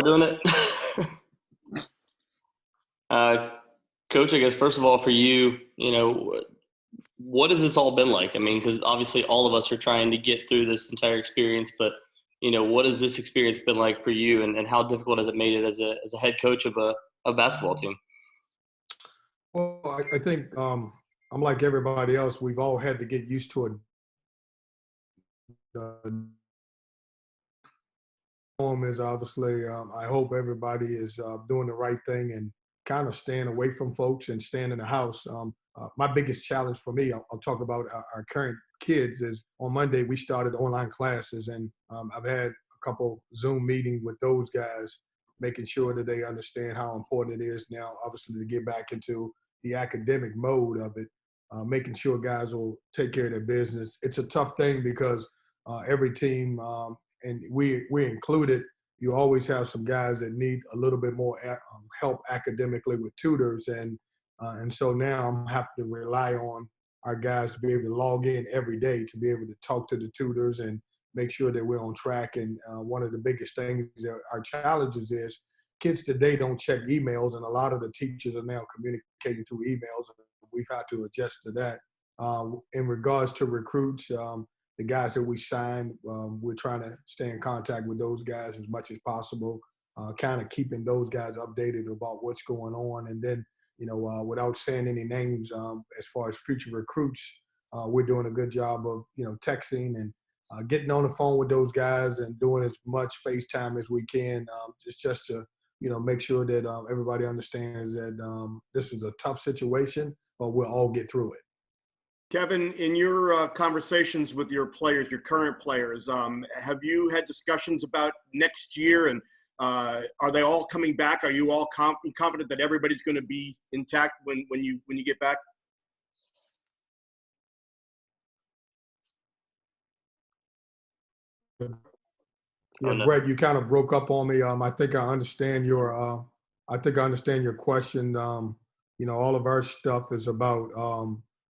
doing it. uh, Coach, I guess first of all, for you, what has this all been like? I mean, because obviously all of us are trying to get through this entire experience, but what has this experience been like for you, and how difficult has it made it as a head coach of a basketball team? Well, I think I'm like everybody else. We've all had to get used to it. Home is obviously, I hope everybody is doing the right thing and kind of staying away from folks and staying in the house. My biggest challenge for me, I'll talk about our current kids, is on Monday we started online classes, and I've had a couple Zoom meetings with those guys, making sure that they understand how important it is now, obviously, to get back into the academic mode of it, making sure guys will take care of their business. It's a tough thing because every team, and we included, you always have some guys that need a little bit more help academically with tutors, and so now I'm having to rely on our guys to be able to log in every day to be able to talk to the tutors and make sure that we're on track. And one of the biggest things that our challenges is kids today don't check emails, and a lot of the teachers are now communicating through emails, and we've had to adjust to that. In regards to recruits, the guys that we signed, we're trying to stay in contact with those guys as much as possible, kind of keeping those guys updated about what's going on. And then, without saying any names, as far as future recruits, we're doing a good job of, texting and getting on the phone with those guys and doing as much FaceTime as we can, just to, make sure that everybody understands that this is a tough situation, but we'll all get through it. Kevin, in your conversations with your players, your current players, have you had discussions about next year, and are they all coming back? Are you all confident that everybody's going to be intact when you get back? Yeah, Brett, you kind of broke up on me. I think I understand your question. All of our stuff is about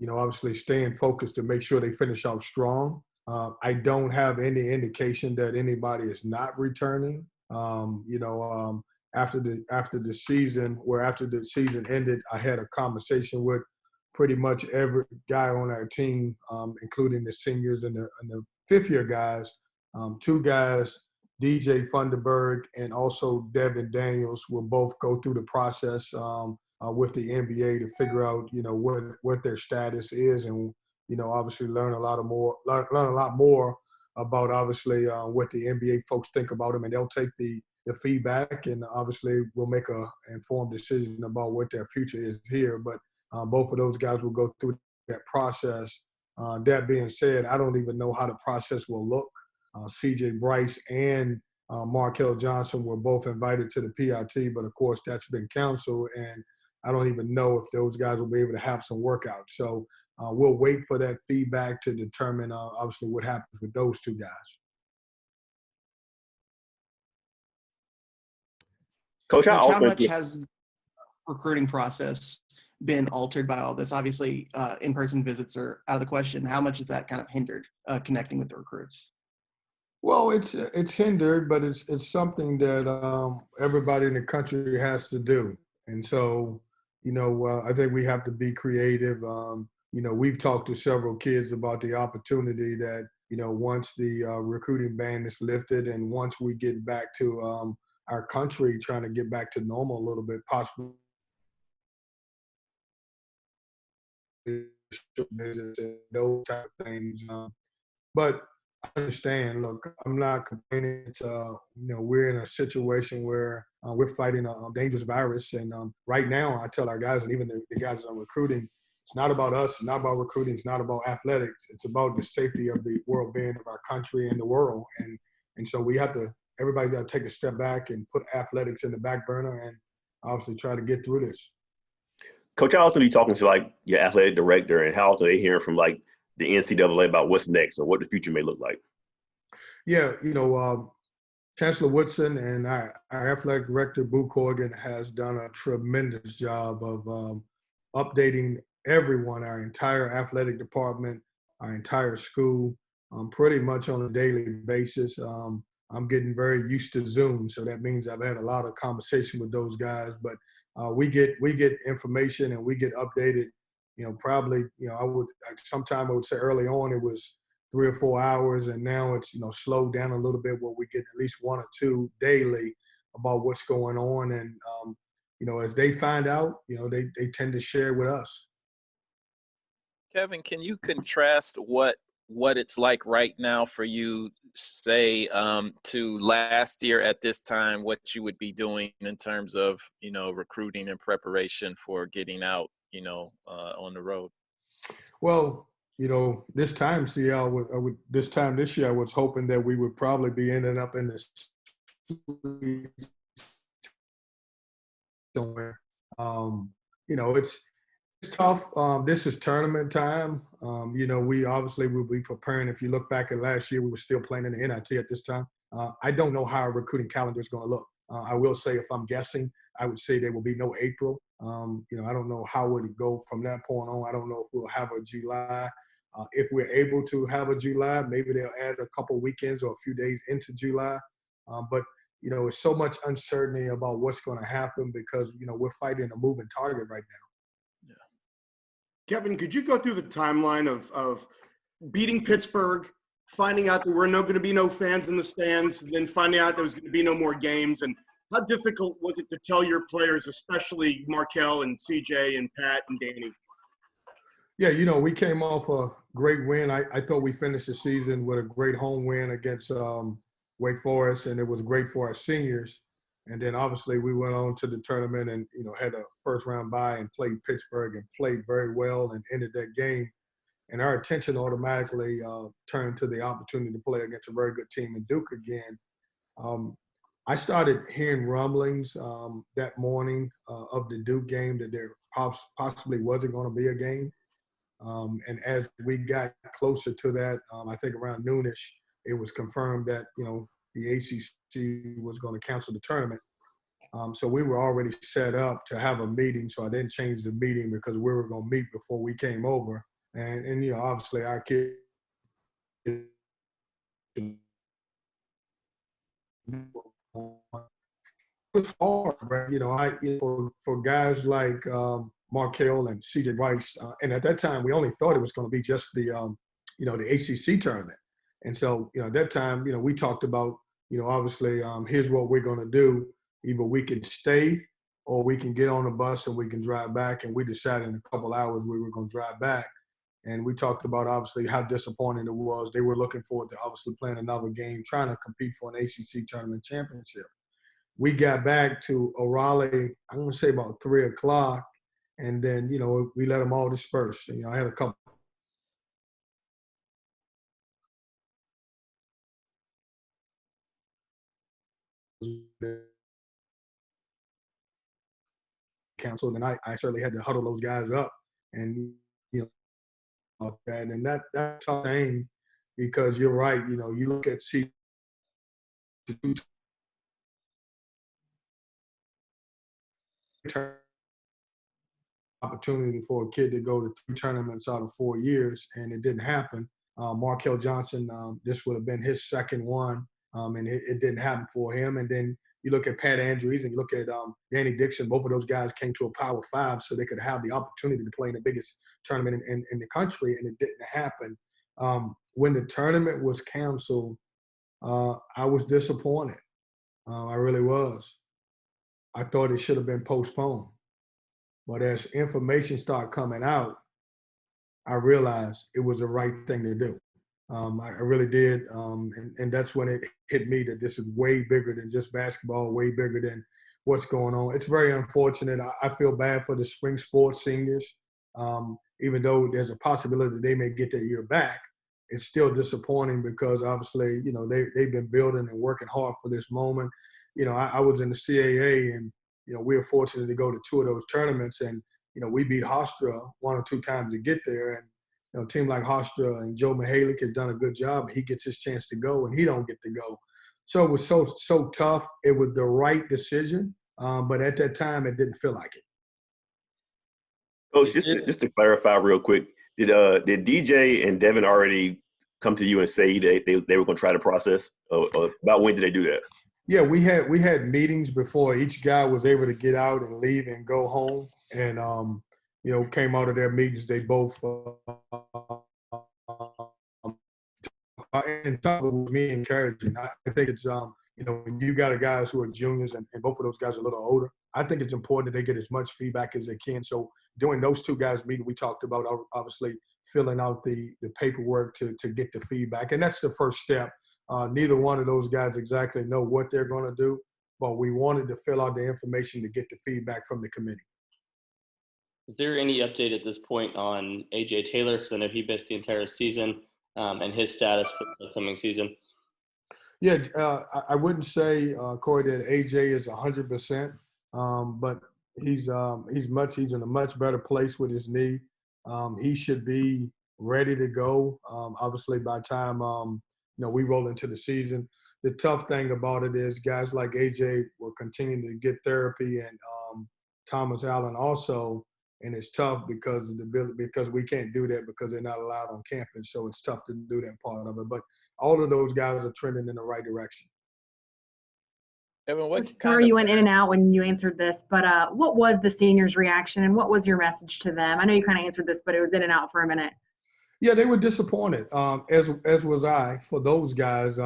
obviously staying focused to make sure they finish out strong. I don't have any indication that anybody is not returning. After the season ended, I had a conversation with pretty much every guy on our team, including the seniors and the fifth year guys. Two guys, DJ Funderburg and also Devon Daniels, will both go through the process with the NBA to figure out, what their status is, and obviously learn a lot more about obviously what the NBA folks think about them, and they'll take the feedback, and obviously we'll make a informed decision about what their future is here. But both of those guys will go through that process. That being said, I don't even know how the process will look. CJ Bryce and Markel Johnson were both invited to the PIT, but of course that's been canceled, and I don't even know if those guys will be able to have some workouts. So we'll wait for that feedback to determine obviously what happens with those two guys. Coach, how much has the recruiting process been altered by all this? Obviously, in-person visits are out of the question. How much has that kind of hindered connecting with the recruits? Well, it's hindered, but it's something that everybody in the country has to do. And so, I think we have to be creative. We've talked to several kids about the opportunity that, once the recruiting ban is lifted and once we get back to our country trying to get back to normal a little bit, possibly visits and those type of things. But I understand. Look, I'm not complaining. It's we're in a situation where we're fighting a dangerous virus, and right now I tell our guys, and even the guys that I'm recruiting, it's not about us. It's not about recruiting. It's not about athletics. It's about the safety of the well-being of our country and the world. And so everybody's got to take a step back and put athletics in the back burner, and obviously try to get through this. Coach, how often are you talking to your athletic director, and how often are they hearing from the NCAA about what's next or what the future may look like? Yeah, Chancellor Woodson and our athletic director, Boo Corrigan, has done a tremendous job of updating everyone, our entire athletic department, our entire school, pretty much on a daily basis. I'm getting very used to Zoom, so that means I've had a lot of conversation with those guys. But we get information and we get updated. Probably sometime I would say early on it was 3 or 4 hours, and now it's slowed down a little bit where we get at least 1 or 2 daily about what's going on. And as they find out, they tend to share with us. Kevin, can you contrast what it's like right now for you, say, to last year at this time, what you would be doing in terms of, recruiting and preparation for getting out, on the road? Well, this time, this year, I was hoping that we would probably be ending up in this somewhere. It's tough. This is tournament time. We obviously will be preparing. If you look back at last year, we were still playing in the NIT at this time. I don't know how our recruiting calendar is going to look. I will say, if I'm guessing, I would say there will be no April. I don't know how it would go from that point on. I don't know if we'll have a July. If we're able to have a July, maybe they'll add a couple weekends or a few days into July. But it's so much uncertainty about what's going to happen because, we're fighting a moving target right now. Kevin, could you go through the timeline of beating Pittsburgh, finding out there were going to be no fans in the stands, then finding out there was going to be no more games, and how difficult was it to tell your players, especially Markel and CJ and Pat and Danny? Yeah, we came off a great win. I thought we finished the season with a great home win against Wake Forest, and it was great for our seniors. And then obviously we went on to the tournament and, had a first round bye and played Pittsburgh and played very well and ended that game. And our attention automatically turned to the opportunity to play against a very good team in Duke again. I started hearing rumblings that morning of the Duke game that there possibly wasn't going to be a game. And as we got closer to that, I think around noonish, it was confirmed that, the ACC was going to cancel the tournament. So we were already set up to have a meeting. So I didn't change the meeting because we were going to meet before we came over. And obviously our kids it was hard, right? For guys like Markel and CJ Rice, and at that time we only thought it was going to be just the the ACC tournament. And so at that time we talked about obviously here's what we're going to do. Either we can stay or we can get on a bus and we can drive back. And we decided in a couple hours we were going to drive back. And we talked about obviously how disappointing it was. They were looking forward to obviously playing another game, trying to compete for an ACC tournament championship. We got back to O'Reilly, I'm going to say about 3 o'clock. And then, we let them all disperse. I had a couple canceled, and I certainly had to huddle those guys up, and and that's a tough thing because you're right. You look at opportunity for a kid to go to 3 tournaments out of 4 years, and it didn't happen. Markel Johnson, this would have been his second one, and it didn't happen for him. And then you look at Pat Andrews and you look at Danny Dixon. Both of those guys came to a Power 5 so they could have the opportunity to play in the biggest tournament in the country, and it didn't happen. When the tournament was canceled, I was disappointed. I really was. I thought it should have been postponed. But as information started coming out, I realized it was the right thing to do. I really did. And that's when it hit me that this is way bigger than just basketball, way bigger than what's going on. It's very unfortunate. I feel bad for the spring sports seniors. Even though there's a possibility they may get their year back, it's still disappointing because obviously, they've been building and working hard for this moment. I was in the CAA and, we were fortunate to go to 2 of those tournaments and, we beat Hofstra 1 or 2 times to get there. And, a team like Hofstra and Joe Mihalik has done a good job. He gets his chance to go and he don't get to go. So it was so tough. It was the right decision. But at that time, it didn't feel like it. Coach, just to clarify real quick, did DJ and Devon already come to you and say they were going to try the process? Or about when did they do that? Yeah, we had meetings before each guy was able to get out and leave and go home, and came out of their meetings. They both and talk with me encouraging. I think it's when you got guys who are juniors and both of those guys are a little older, I think it's important that they get as much feedback as they can. So during those two guys meeting, we talked about obviously filling out the paperwork to get the feedback, and that's the first step. Neither one of those guys exactly know what they're going to do, but we wanted to fill out the information to get the feedback from the committee. Is there any update at this point on A.J. Taylor? Because I know he missed the entire season, and his status for the upcoming season. Yeah, I wouldn't say, Corey, that A.J. is 100%, but he's in a much better place with his knee. He should be ready to go. Obviously, by the time we roll into the season. The tough thing about it is guys like AJ will continue to get therapy, and Thomas Allen also. And it's tough because we can't do that because they're not allowed on campus. So it's tough to do that part of it. But all of those guys are trending in the right direction. Devon, sorry you went in and out when you answered this, but what was the seniors' reaction and what was your message to them? I know you kind of answered this, but it was in and out for a minute. Yeah, they were disappointed, as was I. For those guys,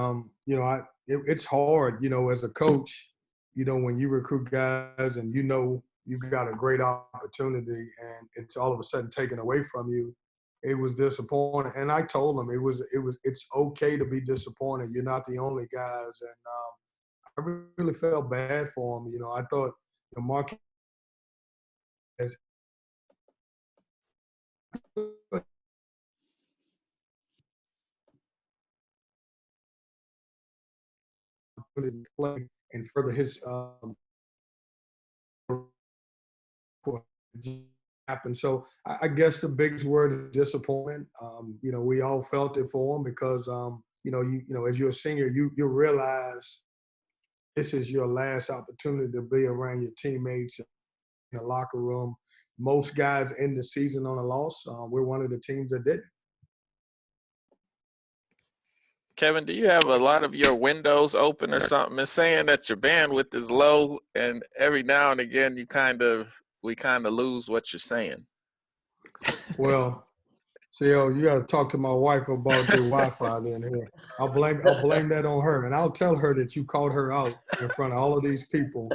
it's hard, as a coach, when you recruit guys and you've got a great opportunity and it's all of a sudden taken away from you. It was disappointing, and I told them it's okay to be disappointed. You're not the only guys, and I really felt bad for them. I thought Mark has play and further his happen. So I guess the biggest word is disappointment. We all felt it for him because as you're a senior, you realize this is your last opportunity to be around your teammates in the locker room. Most guys end the season on a loss. We're one of the teams that didn't. Kevin, do you have a lot of your windows open or something? It's saying that your bandwidth is low, and every now and again we kind of lose what you're saying. Well, you got to talk to my wife about the Wi-Fi in here. I'll blame that on her, and I'll tell her that you called her out in front of all of these people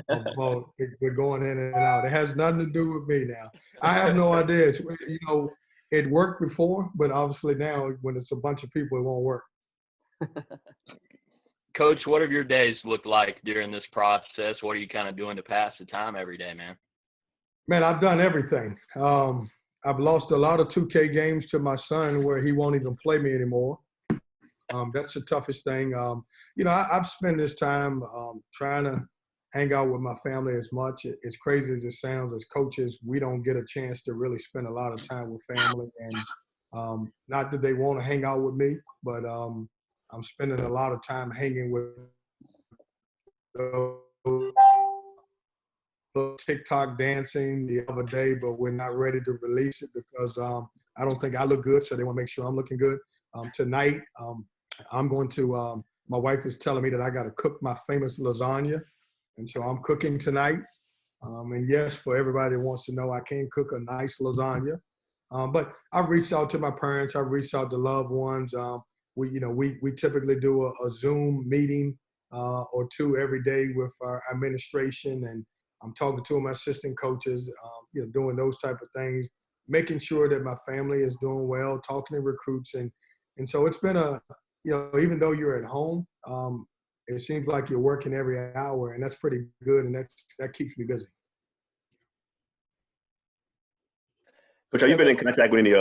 about we're going in and out. It has nothing to do with me now. I have no idea. It worked before, but obviously now when it's a bunch of people, it won't work. Coach, what have your days looked like during this process? What are you kind of doing to pass the time every day, man? Man, I've done everything. I've lost a lot of 2K games to my son where he won't even play me anymore. That's the toughest thing. I've spent this time trying to hang out with my family as much. As crazy as it sounds, as coaches, we don't get a chance to really spend a lot of time with family. And not that they want to hang out with me, but I'm spending a lot of time hanging with TikTok dancing the other day, but we're not ready to release it because I don't think I look good, so they want to make sure I'm looking good. Tonight, I'm going to my wife is telling me that I got to cook my famous lasagna, and so I'm cooking tonight. And yes, for everybody that wants to know, I can cook a nice lasagna. But I've reached out to my parents. I've reached out to loved ones. We typically do a Zoom meeting or two every day with our administration, and I'm talking to my assistant coaches, doing those type of things, making sure that my family is doing well, talking to recruits. And so it's been even though you're at home, it seems like you're working every hour, and that's pretty good, and that keeps me busy. Coach, have you been in contact with any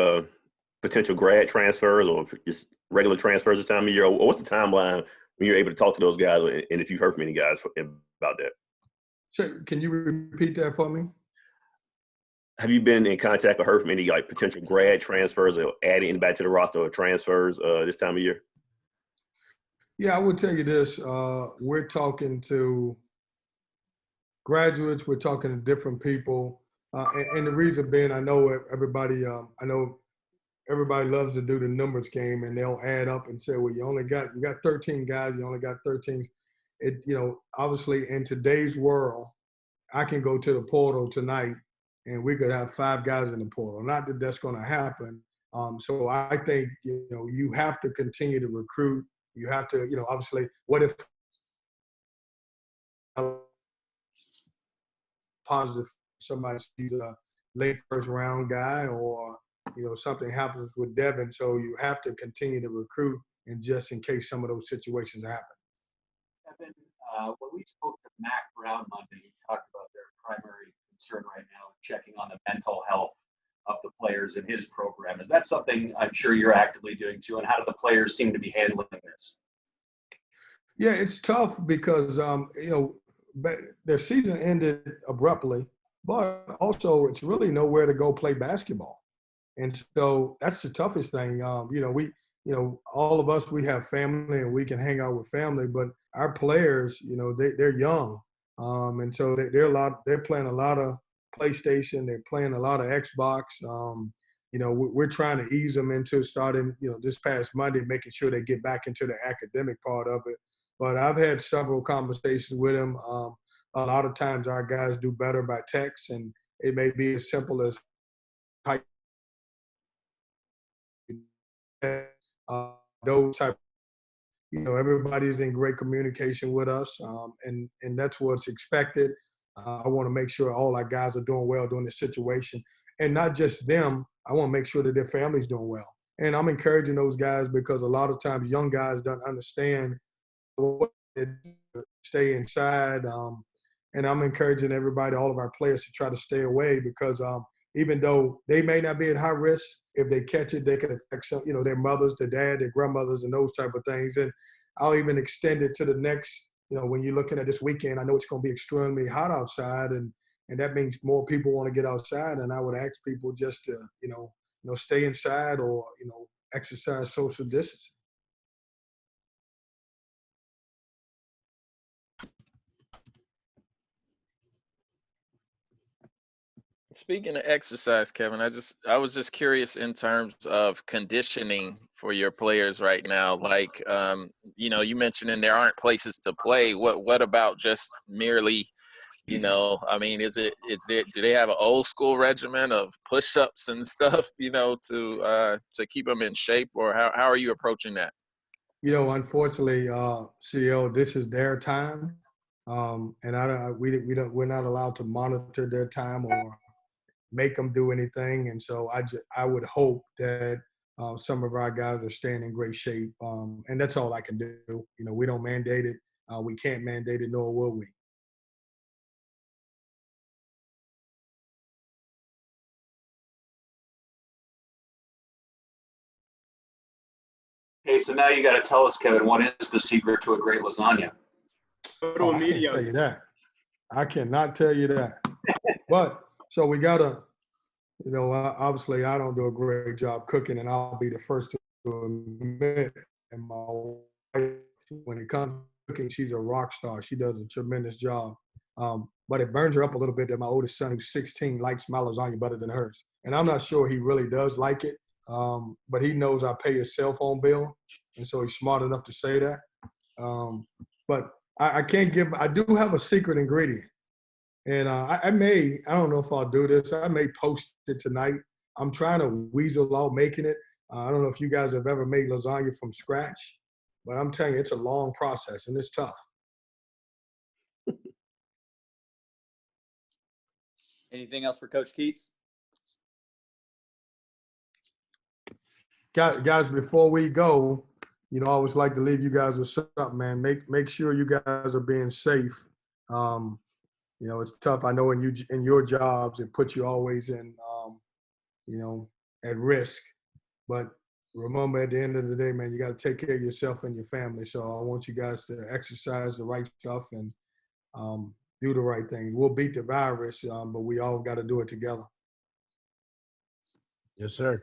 potential grad transfers or just regular transfers this time of year? Or what's the timeline when you're able to talk to those guys, and if you've heard from any guys about that? So can you repeat that for me? Have you been in contact or heard from any potential grad transfers or adding anybody to the roster or transfers this time of year? Yeah, I would tell you this. We're talking to graduates. We're talking to different people. And the reason being, I know everybody, I know everybody loves to do the numbers game, and they'll add up and say, well, you got 13 guys, you only got 13. Obviously in today's world, I can go to the portal tonight and we could have 5 guys in the portal. Not that that's going to happen. So I think, you have to continue to recruit. You have to, obviously, what if positive somebody sees a late first round guy, or something happens with Devon? So you have to continue to recruit, and just in case some of those situations happen. Devon, when we spoke to Mac Brown Monday, he talked about their primary concern right now is checking on the mental health of the players in his program. Is that something I'm sure you're actively doing too? And how do the players seem to be handling this? Yeah, it's tough because their season ended abruptly, but also it's really nowhere to go play basketball, and so that's the toughest thing. All of us, we have family and we can hang out with family, but our players, they're young, and so they're playing a lot of PlayStation, they're playing a lot of Xbox. We're trying to ease them into starting, this past Monday, making sure they get back into the academic part of it. But I've had several conversations with them. A lot of times our guys do better by text, and it may be as simple as those type. Everybody's in great communication with us, and that's what's expected. I want to make sure all our guys are doing well during this situation, and not just them. I want to make sure that their family's doing well. And I'm encouraging those guys because a lot of times young guys don't understand what it is to stay inside. And I'm encouraging everybody, all of our players, to try to stay away because even though they may not be at high risk, if they catch it, they can affect some, their mothers, their dad, their grandmothers, and those type of things. And I'll even extend it to the next, when you're looking at this weekend, I know it's going to be extremely hot outside, and that means more people want to get outside. And I would ask people just to, stay inside or, exercise social distancing. Speaking of exercise, Kevin, I was just curious in terms of conditioning for your players right now. Like, you mentioned there aren't places to play. What about just merely, do they have an old school regimen of push-ups and stuff, to keep them in shape, or how are you approaching that? Unfortunately, CEO, this is their time, and we're not allowed to monitor their time or make them do anything. And so I would hope that some of our guys are staying in great shape, and that's all I can do. We don't mandate it. We can't mandate it, nor will we. Okay, so now you got to tell us, Kevin, what is the secret to a great lasagna? Go to I can't tell you that. I cannot tell you that. But so we gotta, obviously I don't do a great job cooking, and I'll be the first to admit. And my wife, when it comes to cooking, she's a rock star. She does a tremendous job. But it burns her up a little bit that my oldest son, who's 16, likes my lasagna better than hers. And I'm not sure he really does like it. But he knows I pay his cell phone bill, and so he's smart enough to say that. But I do have a secret ingredient. And I don't know if I'll do this. I may post it tonight. I'm trying to weasel out making it. I don't know if you guys have ever made lasagna from scratch, but I'm telling you, it's a long process and it's tough. Anything else for Coach Keatts? Guys, before we go, I always like to leave you guys with something, man. Make sure you guys are being safe. It's tough. I know in your jobs, it puts you always in, at risk. But remember, at the end of the day, man, you got to take care of yourself and your family. So I want you guys to exercise the right stuff and do the right thing. We'll beat the virus, but we all got to do it together. Yes, sir.